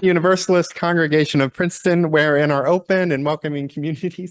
Universalist Congregation of Princeton, where in our open and welcoming community,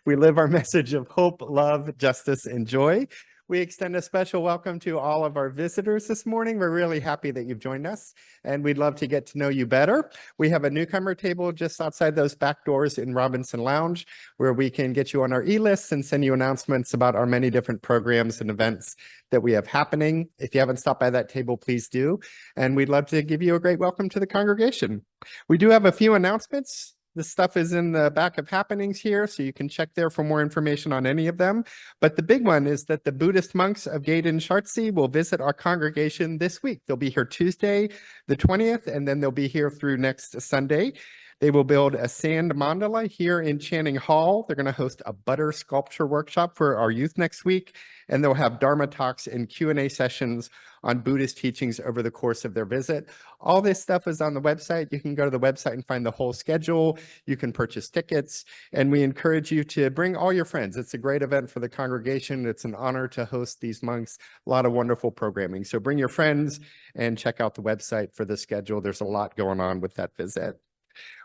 we live our message of hope, love, justice, and joy. We extend a special welcome to all of our visitors this morning. We're really happy that you've joined us, and we'd love to get to know you better. We have a newcomer table just outside those back doors in Robinson Lounge, where we can get you on our e-lists and send you announcements about our many different programs and events that we have happening. If you haven't stopped by that table, please do. And we'd love to give you a great welcome to the congregation. We do have a few announcements. This stuff is in the back of happenings here, so you can check there for more information on any of them. But the big one is that the Buddhist monks of Gaydon Shartsi will visit our congregation this week. They'll be here Tuesday, the 20th, and then they'll be here through next Sunday. They will build a sand mandala here in Channing Hall. They're going to host a butter sculpture workshop for our youth next week, and they'll have Dharma talks and Q&A sessions on Buddhist teachings over the course of their visit. All this stuff is on the website. You can go to the website and find the whole schedule. You can purchase tickets, and we encourage you to bring all your friends. It's a great event for the congregation. It's an honor to host these monks. A lot of wonderful programming. So bring your friends and check out the website for the schedule. There's a lot going on with that visit.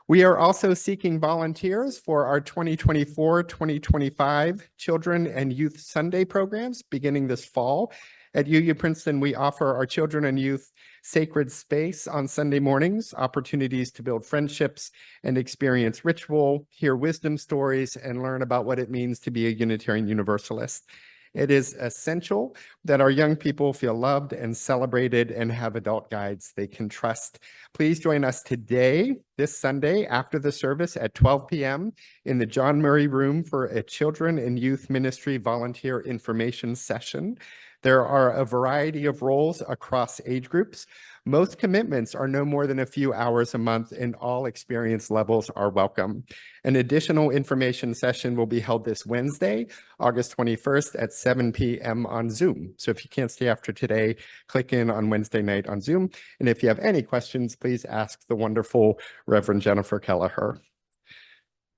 We are also seeking volunteers for our 2024-2025 Children and Youth Sunday programs beginning this fall. At UU Princeton, we offer our children and youth sacred space on Sunday mornings, opportunities to build friendships and experience ritual, hear wisdom stories, and learn about what it means to be a Unitarian Universalist. It is essential that our young people feel loved and celebrated and have adult guides they can trust. Please join us today, this Sunday, after the service at 12 p.m. in the John Murray Room for a Children and Youth Ministry Volunteer Information Session. There are a variety of roles across age groups. Most commitments are no more than a few hours a month, and all experience levels are welcome. An additional information session will be held this Wednesday, August 21st at 7 p.m. on Zoom. So if you can't stay after today, click in on Wednesday night on Zoom. And if you have any questions, please ask the wonderful Reverend Jennifer Kelleher.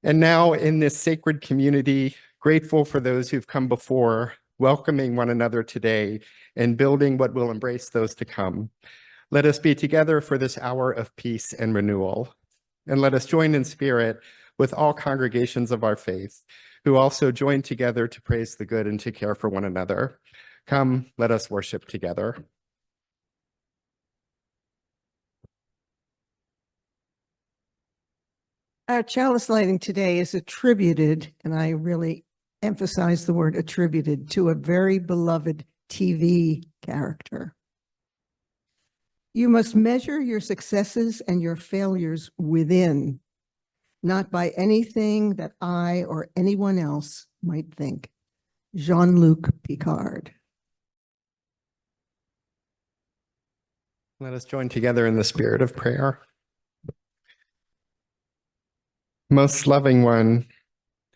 And now in this sacred community, grateful for those who've come before, welcoming one another today, and building what will embrace those to come. Let us be together for this hour of peace and renewal. And let us join in spirit with all congregations of our faith, who also join together to praise the good and to care for one another. Come, let us worship together. Our chalice lighting today is attributed, and I really emphasize the word attributed, to a very beloved TV character. You must measure your successes and your failures within, not by anything that I or anyone else might think. Jean-Luc Picard. Let us join together in the spirit of prayer. Most loving one,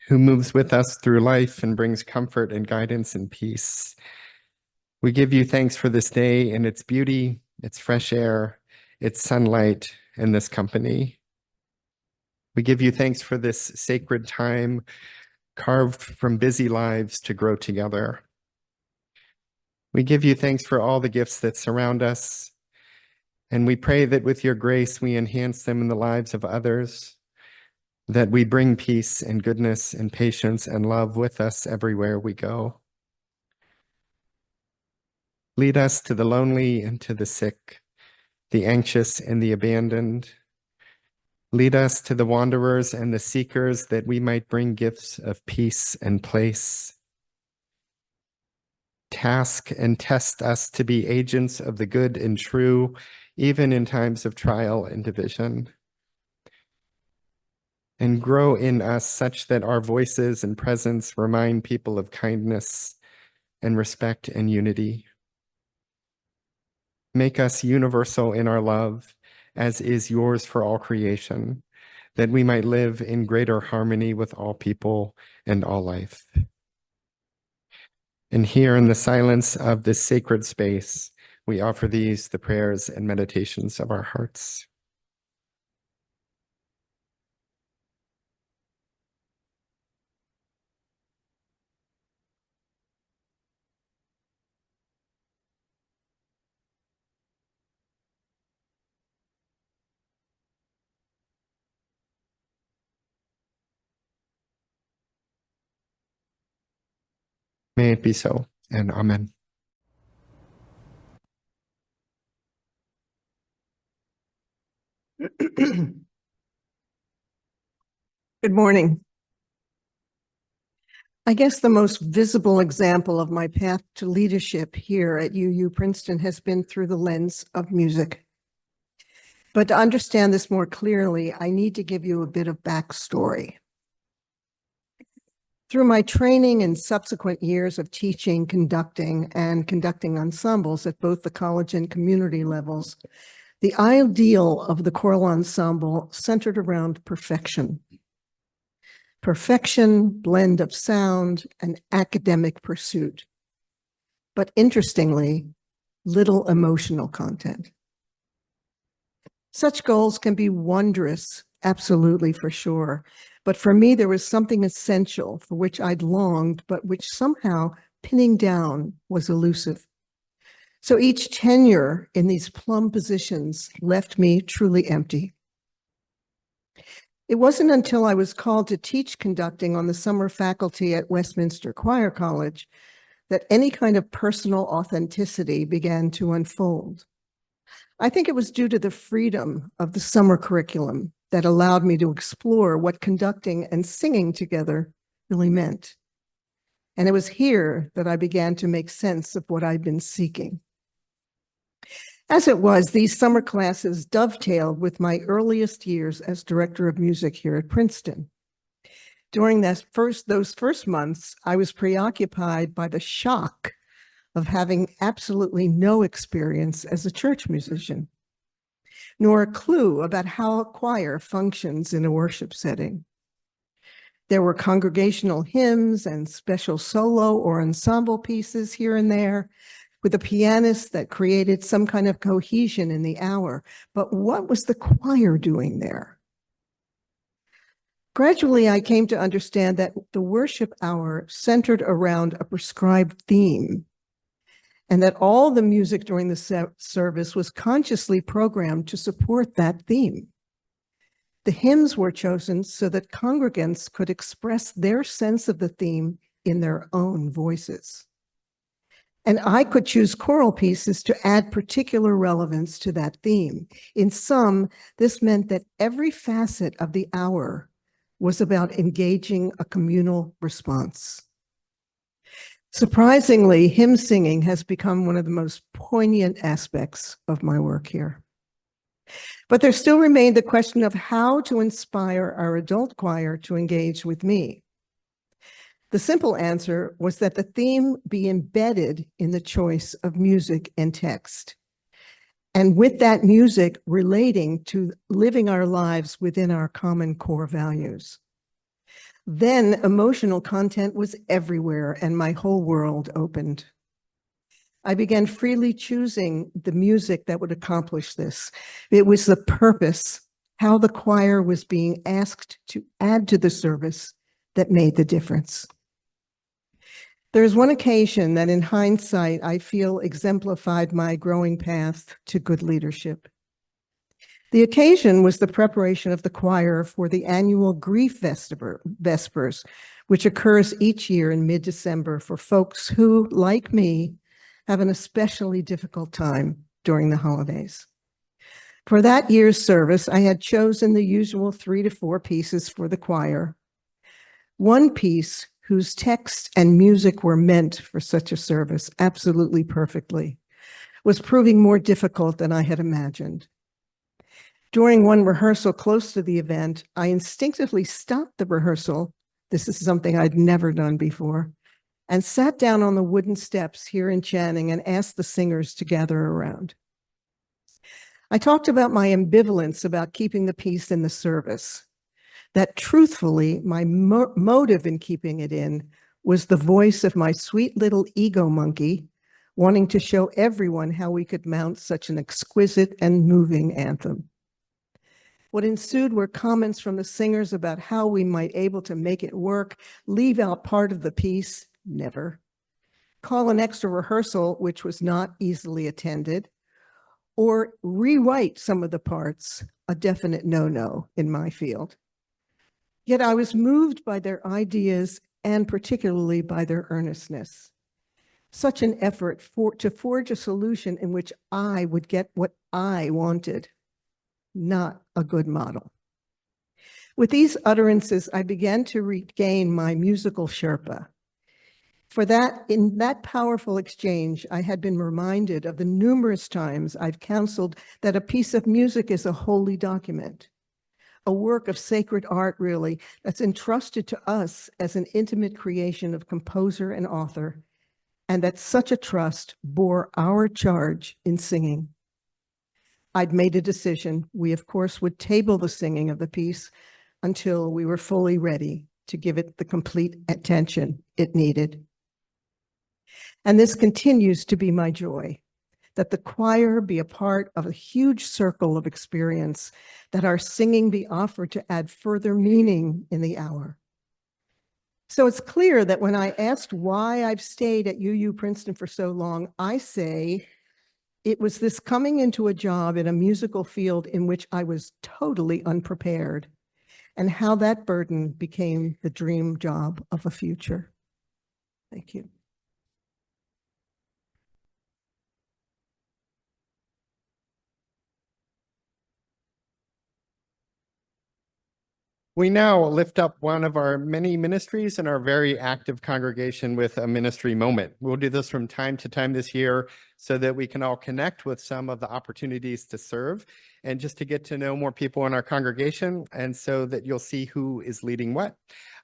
who moves with us through life and brings comfort and guidance and peace, we give you thanks for this day and its beauty, its fresh air, its sunlight, and this company. We give you thanks for this sacred time carved from busy lives to grow together. We give you thanks for all the gifts that surround us, and we pray that with your grace we enhance them in the lives of others, that we bring peace and goodness and patience and love with us everywhere we go. Lead us to the lonely and to the sick, the anxious and the abandoned. Lead us to the wanderers and the seekers, that we might bring gifts of peace and place. Task and test us to be agents of the good and true, even in times of trial and division. And grow in us such that our voices and presence remind people of kindness and respect and unity. Make us universal in our love, as is yours for all creation, that we might live in greater harmony with all people and all life. And here in the silence of this sacred space, we offer these, the prayers and meditations of our hearts. May it be so, and amen. Good morning. I guess the most visible example of my path to leadership here at UU Princeton has been through the lens of music. But to understand this more clearly, I need to give you a bit of backstory. Through my training and subsequent years of teaching, conducting ensembles at both the college and community levels, the ideal of the choral ensemble centered around perfection. Perfection, blend of sound, and academic pursuit. But interestingly, little emotional content. Such goals can be wondrous, absolutely, for sure. But for me, there was something essential for which I'd longed, but which somehow pinning down was elusive. So each tenure in these plum positions left me truly empty. It wasn't until I was called to teach conducting on the summer faculty at Westminster Choir College that any kind of personal authenticity began to unfold. I think it was due to the freedom of the summer curriculum that allowed me to explore what conducting and singing together really meant. And it was here that I began to make sense of what I'd been seeking. As it was, these summer classes dovetailed with my earliest years as director of music here at Princeton. During those first months, I was preoccupied by the shock of having absolutely no experience as a church musician, nor a clue about how a choir functions in a worship setting. There were congregational hymns and special solo or ensemble pieces here and there, with a pianist that created some kind of cohesion in the hour. But what was the choir doing there? Gradually, I came to understand that the worship hour centered around a prescribed theme, and that all the music during the service was consciously programmed to support that theme. The hymns were chosen so that congregants could express their sense of the theme in their own voices. And I could choose choral pieces to add particular relevance to that theme. In sum, this meant that every facet of the hour was about engaging a communal response. Surprisingly, hymn singing has become one of the most poignant aspects of my work here. But there still remained the question of how to inspire our adult choir to engage with me. The simple answer was that the theme be embedded in the choice of music and text, and with that music relating to living our lives within our common core values. Then emotional content was everywhere, and my whole world opened. I began freely choosing the music that would accomplish this. It was the purpose, how the choir was being asked to add to the service, that made the difference. There is one occasion that in hindsight, I feel exemplified my growing path to good leadership. The occasion was the preparation of the choir for the annual Grief Vespers, which occurs each year in mid-December for folks who, like me, have an especially difficult time during the holidays. For that year's service, I had chosen the usual 3 to 4 pieces for the choir. One piece whose text and music were meant for such a service absolutely perfectly, was proving more difficult than I had imagined. During one rehearsal close to the event, I instinctively stopped the rehearsal. This is something I'd never done before, and sat down on the wooden steps here in Channing and asked the singers to gather around. I talked about my ambivalence about keeping the piece in the service, that truthfully, my motive in keeping it in was the voice of my sweet little ego monkey, wanting to show everyone how we could mount such an exquisite and moving anthem. What ensued were comments from the singers about how we might able to make it work, leave out part of the piece, never, call an extra rehearsal, which was not easily attended, or rewrite some of the parts, a definite no-no in my field. Yet I was moved by their ideas and particularly by their earnestness. Such an effort to forge a solution in which I would get what I wanted, not a good model. With these utterances, I began to regain my musical Sherpa. In that powerful exchange, I had been reminded of the numerous times I've counseled that a piece of music is a holy document, a work of sacred art, really, that's entrusted to us as an intimate creation of composer and author, and that such a trust bore our charge in singing. I'd made a decision. We, of course, would table the singing of the piece until we were fully ready to give it the complete attention it needed. And this continues to be my joy, that the choir be a part of a huge circle of experience, that our singing be offered to add further meaning in the hour. So it's clear that when I asked why I've stayed at UU Princeton for so long, I say it was this coming into a job in a musical field in which I was totally unprepared, and how that burden became the dream job of a future. Thank you. We now lift up one of our many ministries in our very active congregation with a ministry moment. We'll do this from time to time this year so that we can all connect with some of the opportunities to serve and just to get to know more people in our congregation, and so that you'll see who is leading what.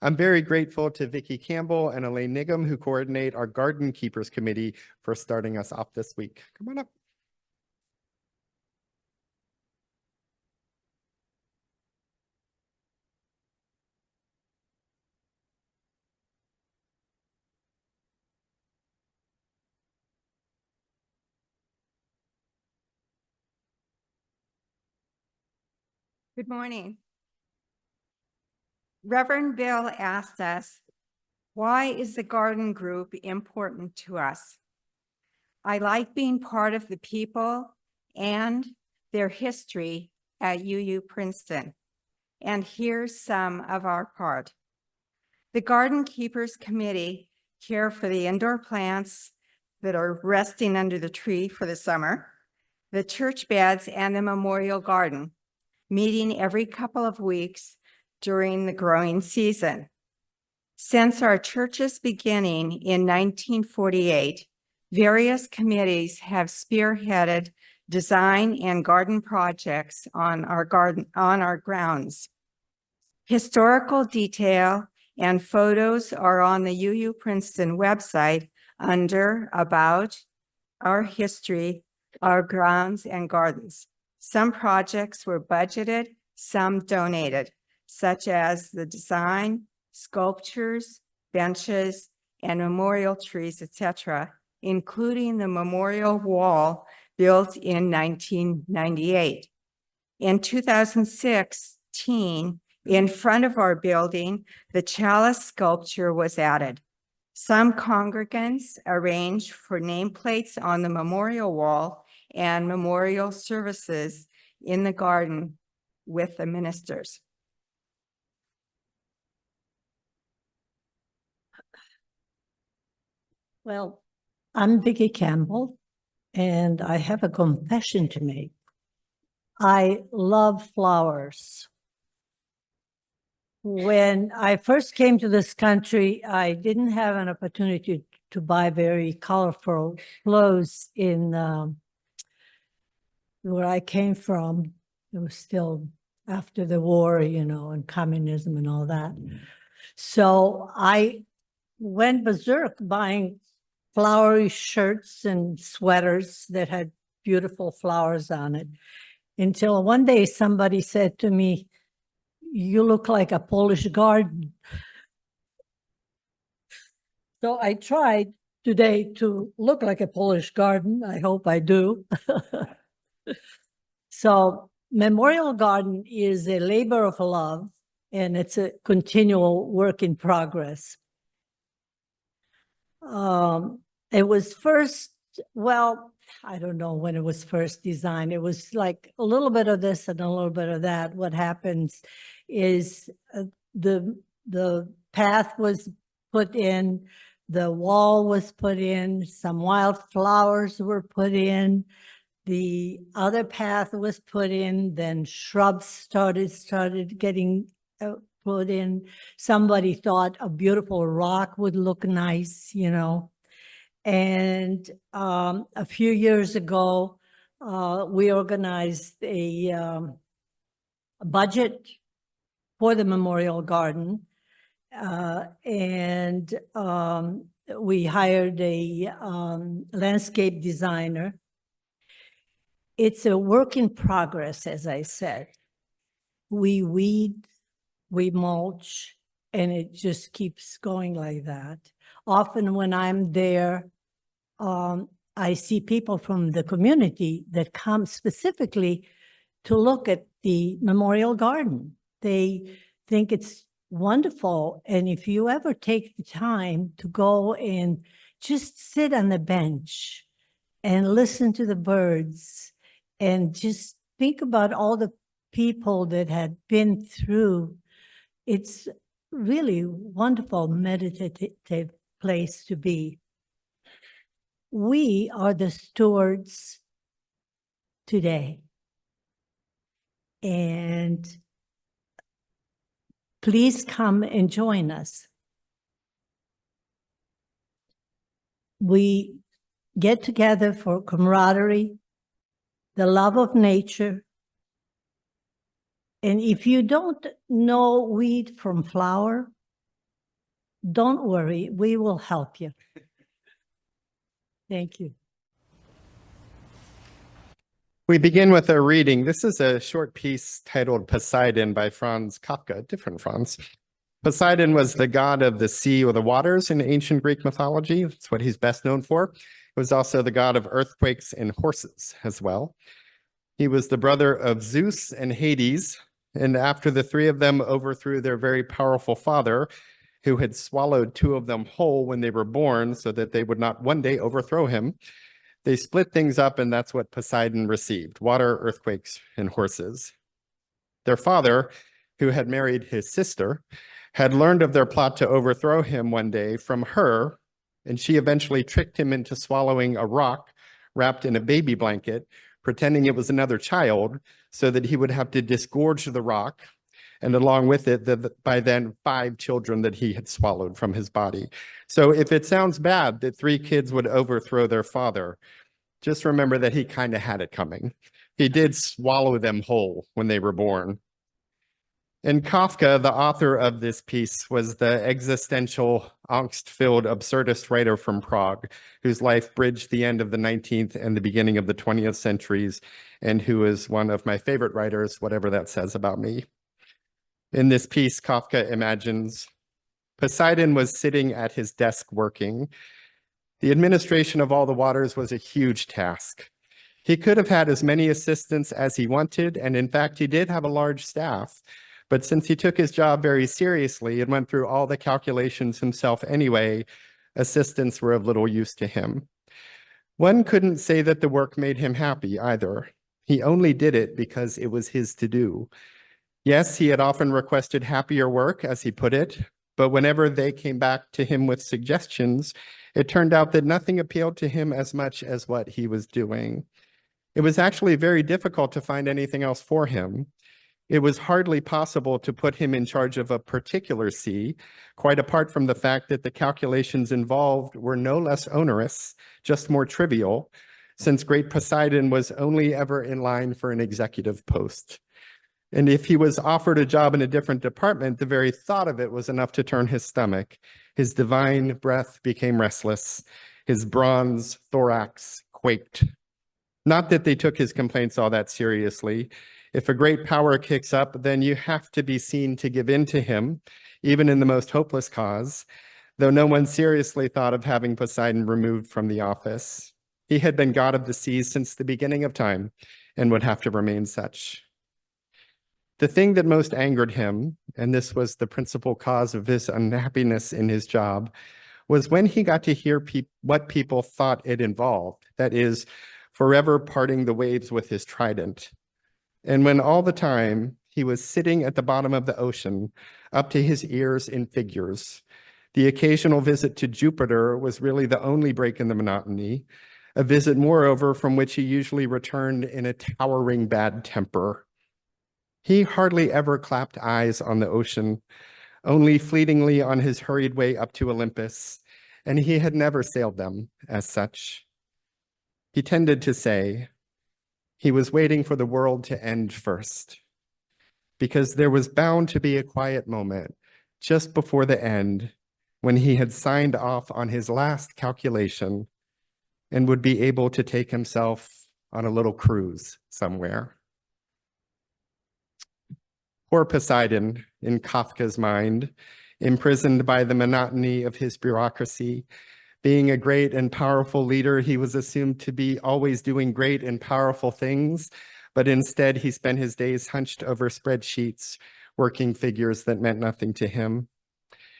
I'm very grateful to Vicki Campbell and Elaine Nigham, who coordinate our Garden Keepers Committee, for starting us off this week. Come on up. Good morning. Reverend Bill asked us, why is the garden group important to us? I like being part of the people and their history at UU Princeton. And here's some of our part. The Garden Keepers Committee care for the indoor plants that are resting under the tree for the summer, the church beds, and the memorial garden, meeting every couple of weeks during the growing season. Since our church's beginning in 1948, various committees have spearheaded design and garden projects on our grounds. Historical detail and photos are on the UU Princeton website under About, Our History, Our Grounds and Gardens. Some projects were budgeted, some donated, such as the design, sculptures, benches, and memorial trees, etc., including the memorial wall built in 1998. In 2016, in front of our building, the chalice sculpture was added. Some congregants arranged for nameplates on the memorial wall and memorial services in the garden with the ministers. Well, I'm Vicki Campbell, and I have a confession to make. I love flowers. When I first came to this country, I didn't have an opportunity to buy very colorful clothes in where I came from. It was still after the war, you know, and communism and all that. So I went berserk buying flowery shirts and sweaters that had beautiful flowers on it, until one day somebody said to me, "You look like a Polish garden." So I tried today to look like a Polish garden. I hope I do. So Memorial Garden is a labor of love, and it's a continual work in progress. It was first, well, I don't know when it was first designed. It was like a little bit of this and a little bit of that. What happens is the path was put in, the wall was put in, some wildflowers were put in, the other path was put in, then shrubs started getting put in. Somebody thought a beautiful rock would look nice, you know. And a few years ago, we organized a budget for the Memorial Garden. And we hired a landscape designer. It's a work in progress, as I said. We weed, we mulch, and it just keeps going like that. Often when I'm there, I see people from the community that come specifically to look at the Memorial Garden. They think it's wonderful. And if you ever take the time to go and just sit on the bench and listen to the birds and just think about all the people that had been through, it's really wonderful meditative place to be. We are the stewards today. And please come and join us. We get together for camaraderie, the love of nature. And if you don't know weed from flower, don't worry, we will help you. Thank you. We begin with a reading. This is a short piece titled Poseidon by Franz Kafka, different Franz. Poseidon was the god of the sea or the waters in ancient Greek mythology. That's what he's best known for. He was also the god of earthquakes and horses as well. He was the brother of Zeus and Hades, and after the three of them overthrew their very powerful father, who had swallowed two of them whole when they were born so that they would not one day overthrow him, they split things up, and that's what Poseidon received: water, earthquakes, and horses. Their father, who had married his sister, had learned of their plot to overthrow him one day from her, and she eventually tricked him into swallowing a rock wrapped in a baby blanket, pretending it was another child, so that he would have to disgorge the rock, and along with it, by then 5 children that he had swallowed from his body. So if it sounds bad that 3 kids would overthrow their father, just remember that he kind of had it coming. He did swallow them whole when they were born. And Kafka, the author of this piece, was the existential, angst-filled absurdist writer from Prague, whose life bridged the end of the 19th and the beginning of the 20th centuries, and who is one of my favorite writers, whatever that says about me. In this piece, Kafka imagines Poseidon was sitting at his desk working. The administration of all the waters was a huge task. He could have had as many assistants as he wanted, and in fact, he did have a large staff. But since he took his job very seriously and went through all the calculations himself anyway, assistants were of little use to him. One couldn't say that the work made him happy either. He only did it because it was his to do. Yes, he had often requested happier work, as he put it, but whenever they came back to him with suggestions, it turned out that nothing appealed to him as much as what he was doing. It was actually very difficult to find anything else for him. It was hardly possible to put him in charge of a particular sea, quite apart from the fact that the calculations involved were no less onerous, just more trivial, since Great Poseidon was only ever in line for an executive post. And if he was offered a job in a different department, the very thought of it was enough to turn his stomach. His divine breath became restless. His bronze thorax quaked. Not that they took his complaints all that seriously. If a great power kicks up, then you have to be seen to give in to him, even in the most hopeless cause, though no one seriously thought of having Poseidon removed from the office. He had been god of the seas since the beginning of time and would have to remain such. The thing that most angered him, and this was the principal cause of his unhappiness in his job, was when he got to hear what people thought it involved, that is, forever parting the waves with his trident. And when all the time he was sitting at the bottom of the ocean, up to his ears in figures, The occasional visit to Jupiter was really the only break in the monotony, a visit, moreover, from which he usually returned in a towering bad temper. He hardly ever clapped eyes on the ocean, only fleetingly on his hurried way up to Olympus, and he had never sailed them as such. He tended to say he was waiting for the world to end first, because there was bound to be a quiet moment just before the end when he had signed off on his last calculation and would be able to take himself on a little cruise somewhere. Poor Poseidon, in Kafka's mind, imprisoned by the monotony of his bureaucracy. Being a great and powerful leader, he was assumed to be always doing great and powerful things, but instead he spent his days hunched over spreadsheets, working figures that meant nothing to him.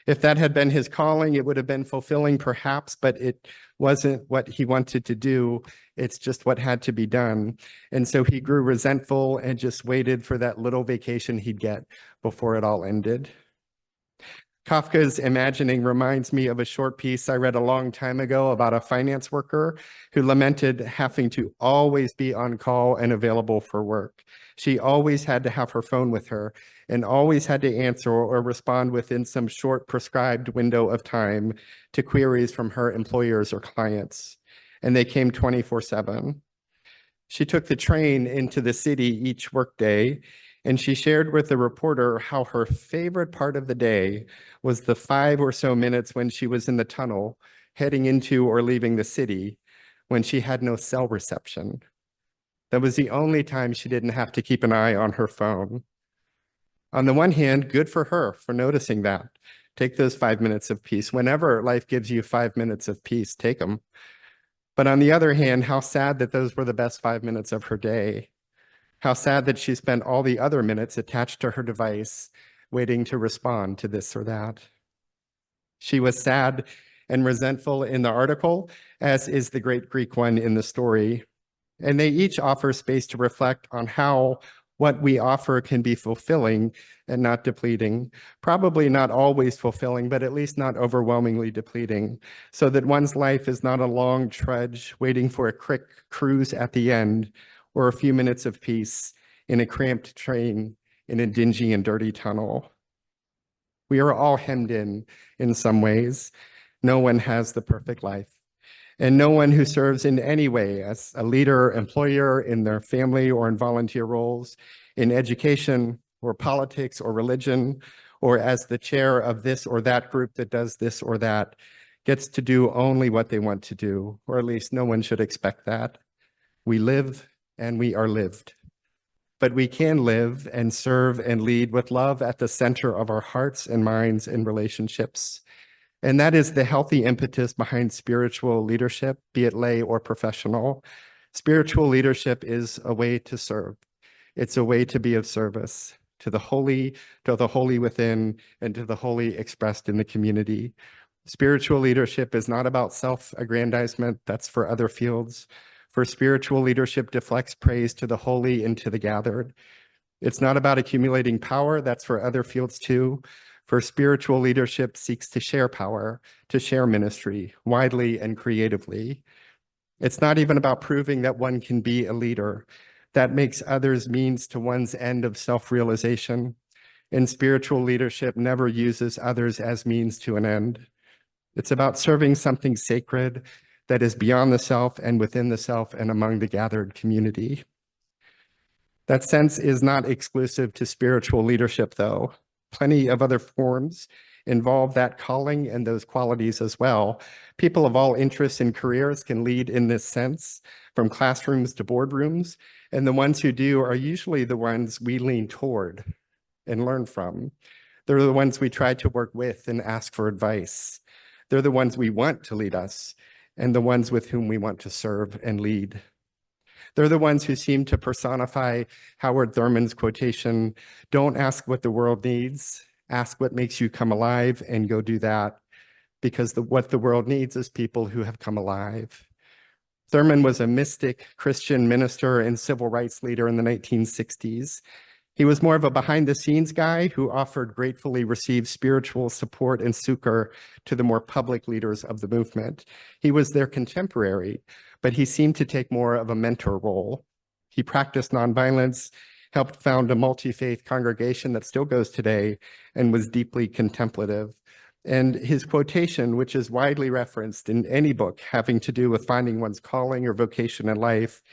If that had been his calling, it would have been fulfilling perhaps, but it wasn't what he wanted to do. It's just what had to be done. And so he grew resentful and just waited for that little vacation he'd get before it all ended. Kafka's imagining reminds me of a short piece I read a long time ago about a finance worker who lamented having to always be on call and available for work. She always had to have her phone with her and always had to answer or respond within some short prescribed window of time to queries from her employers or clients. And they came 24/7. She took the train into the city each workday, and she shared with the reporter how her favorite part of the day was the 5 or so minutes when she was in the tunnel heading into or leaving the city when she had no cell reception. That was the only time she didn't have to keep an eye on her phone. On the one hand, good for her for noticing that. Take those 5 minutes of peace. Whenever life gives you 5 minutes of peace, take them. But on the other hand, how sad that those were the best 5 minutes of her day. How sad that she spent all the other minutes attached to her device, waiting to respond to this or that. She was sad and resentful in the article, as is the great Greek one in the story. And they each offer space to reflect on how what we offer can be fulfilling and not depleting. Probably not always fulfilling, but at least not overwhelmingly depleting, so that one's life is not a long trudge waiting for a quick cruise at the end, or a few minutes of peace in a cramped train in a dingy and dirty tunnel. We are all hemmed in some ways. No one has the perfect life. And no one who serves in any way as a leader, employer, in their family or in volunteer roles, in education or politics or religion, or as the chair of this or that group that does this or that, gets to do only what they want to do, or at least no one should expect that. We live and we are lived. But we can live and serve and lead with love at the center of our hearts and minds and relationships. And that is the healthy impetus behind spiritual leadership, be it lay or professional. Spiritual leadership is a way to serve. It's a way to be of service to the holy within, and to the holy expressed in the community. Spiritual leadership is not about self-aggrandizement. That's for other fields. For spiritual leadership deflects praise to the holy and to the gathered. It's not about accumulating power. That's for other fields too. For spiritual leadership seeks to share power, to share ministry widely and creatively. It's not even about proving that one can be a leader. That makes others means to one's end of self-realization. And spiritual leadership never uses others as means to an end. It's about serving something sacred that is beyond the self and within the self and among the gathered community. That sense is not exclusive to spiritual leadership, though. Plenty of other forms involve that calling and those qualities as well. People of all interests and careers can lead in this sense, from classrooms to boardrooms, and the ones who do are usually the ones we lean toward and learn from. They're the ones we try to work with and ask for advice. They're the ones we want to lead us, and the ones with whom we want to serve and lead. They're the ones who seem to personify Howard Thurman's quotation, "Don't ask what the world needs, ask what makes you come alive and go do that," because what the world needs is people who have come alive. Thurman was a mystic Christian minister and civil rights leader in the 1960s. He was more of a behind-the-scenes guy who offered gratefully received spiritual support and succor to the more public leaders of the movement. He was their contemporary, but he seemed to take more of a mentor role. He practiced nonviolence, helped found a multi-faith congregation that still goes today, and was deeply contemplative. And his quotation, which is widely referenced in any book having to do with finding one's calling or vocation in life,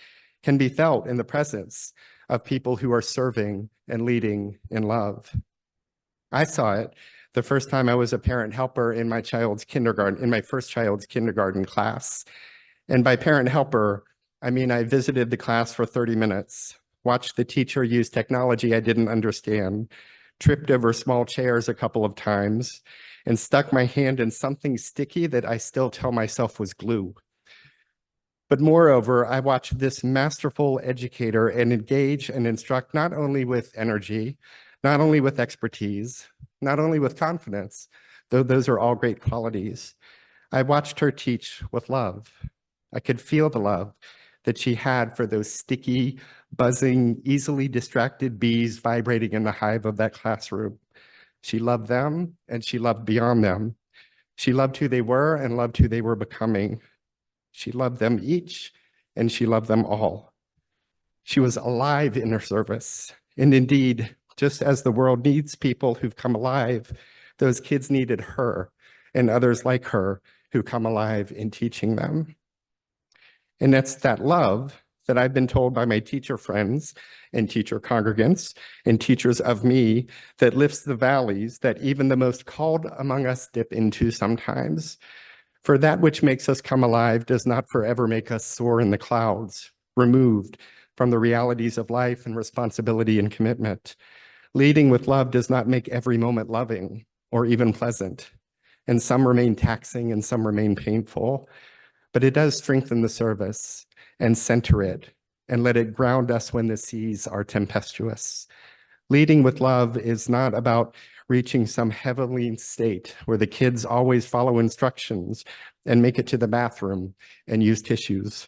can be felt in the presence of people who are serving and leading in love. I saw it the first time I was a parent helper in my first child's kindergarten class. And by parent helper, I mean I visited the class for 30 minutes, watched the teacher use technology I didn't understand, tripped over small chairs a couple of times, and stuck my hand in something sticky that I still tell myself was glue. But moreover, I watched this masterful educator and engage and instruct not only with energy, not only with expertise, not only with confidence, though those are all great qualities. I watched her teach with love. I could feel the love that she had for those sticky, buzzing, easily distracted bees vibrating in the hive of that classroom. She loved them and she loved beyond them. She loved who they were and loved who they were becoming. She loved them each, and she loved them all. She was alive in her service. And indeed, just as the world needs people who've come alive, those kids needed her and others like her who come alive in teaching them. And it's that love that I've been told by my teacher friends and teacher congregants and teachers of me that lifts the valleys that even the most called among us dip into sometimes. For that which makes us come alive does not forever make us soar in the clouds, removed from the realities of life and responsibility and commitment. Leading with love does not make every moment loving or even pleasant, and some remain taxing and some remain painful, but it does strengthen the service and center it and let it ground us when the seas are tempestuous. Leading with love is not about reaching some heavenly state where the kids always follow instructions and make it to the bathroom and use tissues.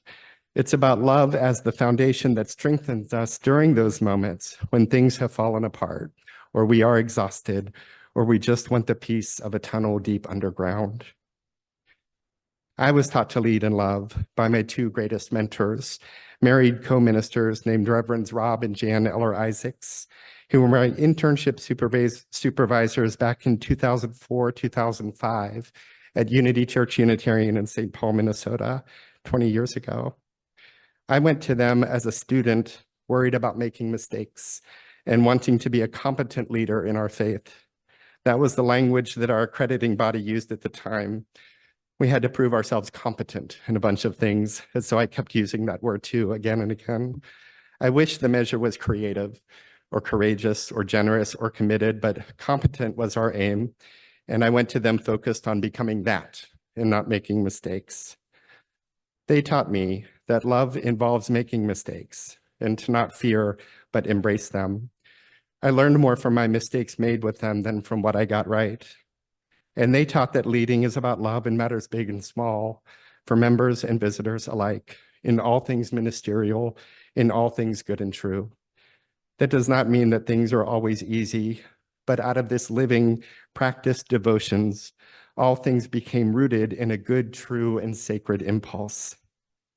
It's about love as the foundation that strengthens us during those moments when things have fallen apart, or we are exhausted, or we just want the peace of a tunnel deep underground. I was taught to lead in love by my two greatest mentors, married co-ministers named Reverends Rob and Jan Eller Isaacs, who were my internship supervisors back in 2004, 2005 at Unity Church Unitarian in St. Paul, Minnesota, 20 years ago. I went to them as a student, worried about making mistakes and wanting to be a competent leader in our faith. That was the language that our accrediting body used at the time. We had to prove ourselves competent in a bunch of things, and so I kept using that word too, again and again. I wish the measure was creative or courageous or generous or committed, but competent was our aim, and I went to them focused on becoming that and not making mistakes. They taught me that love involves making mistakes and to not fear, but embrace them. I learned more from my mistakes made with them than from what I got right. And they taught that leading is about love in matters big and small, for members and visitors alike, in all things ministerial, in all things good and true. That does not mean that things are always easy, but out of this living, practiced devotions, all things became rooted in a good, true, and sacred impulse.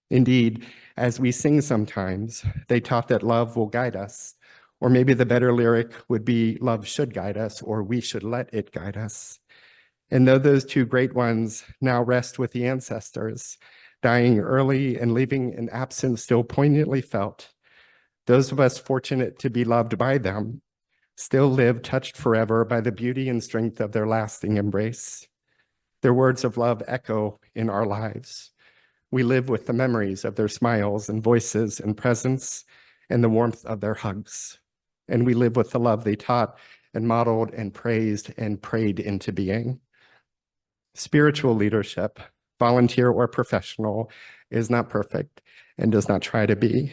Indeed, as we sing sometimes, they taught that love will guide us, or maybe the better lyric would be love should guide us, or we should let it guide us. And though those two great ones now rest with the ancestors, dying early and leaving an absence still poignantly felt, those of us fortunate to be loved by them still live touched forever by the beauty and strength of their lasting embrace. Their words of love echo in our lives. We live with the memories of their smiles and voices and presence and the warmth of their hugs. And we live with the love they taught and modeled and praised and prayed into being. Spiritual leadership, volunteer or professional, is not perfect and does not try to be.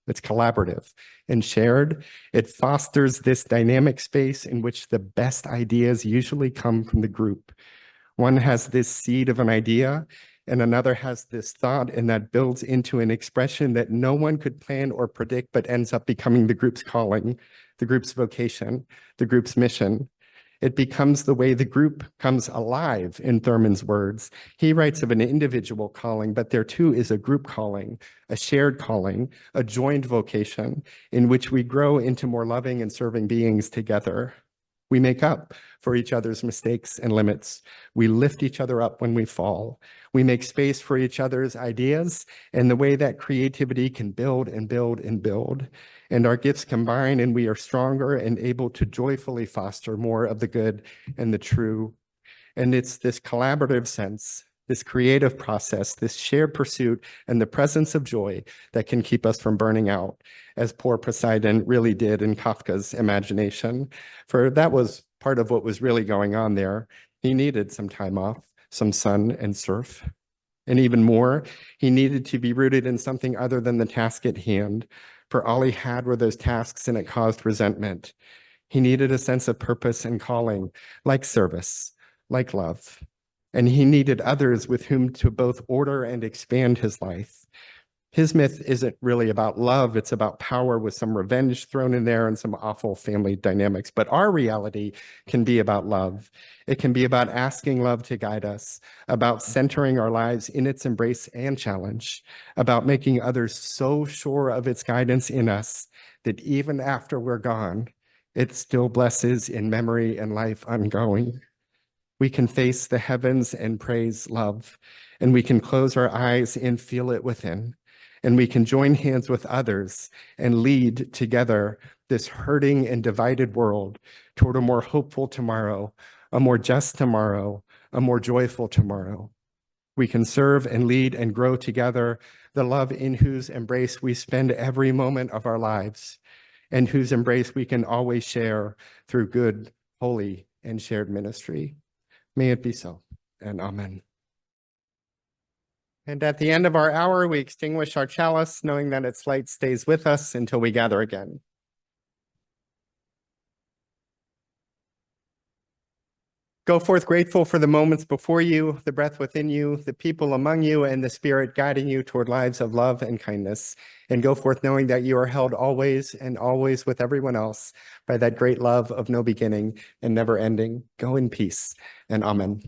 It's collaborative and shared. It fosters this dynamic space in which the best ideas usually come from the group. One has this seed of an idea, and another has this thought, and that builds into an expression that no one could plan or predict, but ends up becoming the group's calling, the group's vocation, the group's mission. It becomes the way the group comes alive, in Thurman's words. He writes of an individual calling, but there too is a group calling, a shared calling, a joined vocation in which we grow into more loving and serving beings together. We make up for each other's mistakes and limits. We lift each other up when we fall. We make space for each other's ideas and the way that creativity can build and build and build. And our gifts combine, and we are stronger and able to joyfully foster more of the good and the true. And it's this collaborative sense, this creative process, this shared pursuit, and the presence of joy that can keep us from burning out, as poor Poseidon really did in Kafka's imagination. For that was part of what was really going on there. He needed some time off, some sun and surf. And even more, he needed to be rooted in something other than the task at hand. For all he had were those tasks, and it caused resentment. He needed a sense of purpose and calling, like service, like love. And he needed others with whom to both order and expand his life. His myth isn't really about love. It's about power with some revenge thrown in there and some awful family dynamics. But our reality can be about love. It can be about asking love to guide us, about centering our lives in its embrace and challenge, about making others so sure of its guidance in us that even after we're gone, it still blesses in memory and life ongoing. We can face the heavens and praise love, and we can close our eyes and feel it within. And we can join hands with others and lead together this hurting and divided world toward a more hopeful tomorrow, a more just tomorrow, a more joyful tomorrow. We can serve and lead and grow together, the love in whose embrace we spend every moment of our lives, and whose embrace we can always share through good, holy, and shared ministry. May it be so, and amen. And at the end of our hour, we extinguish our chalice, knowing that its light stays with us until we gather again. Go forth grateful for the moments before you, the breath within you, the people among you, and the Spirit guiding you toward lives of love and kindness. And go forth knowing that you are held always and always with everyone else by that great love of no beginning and never ending. Go in peace, and amen.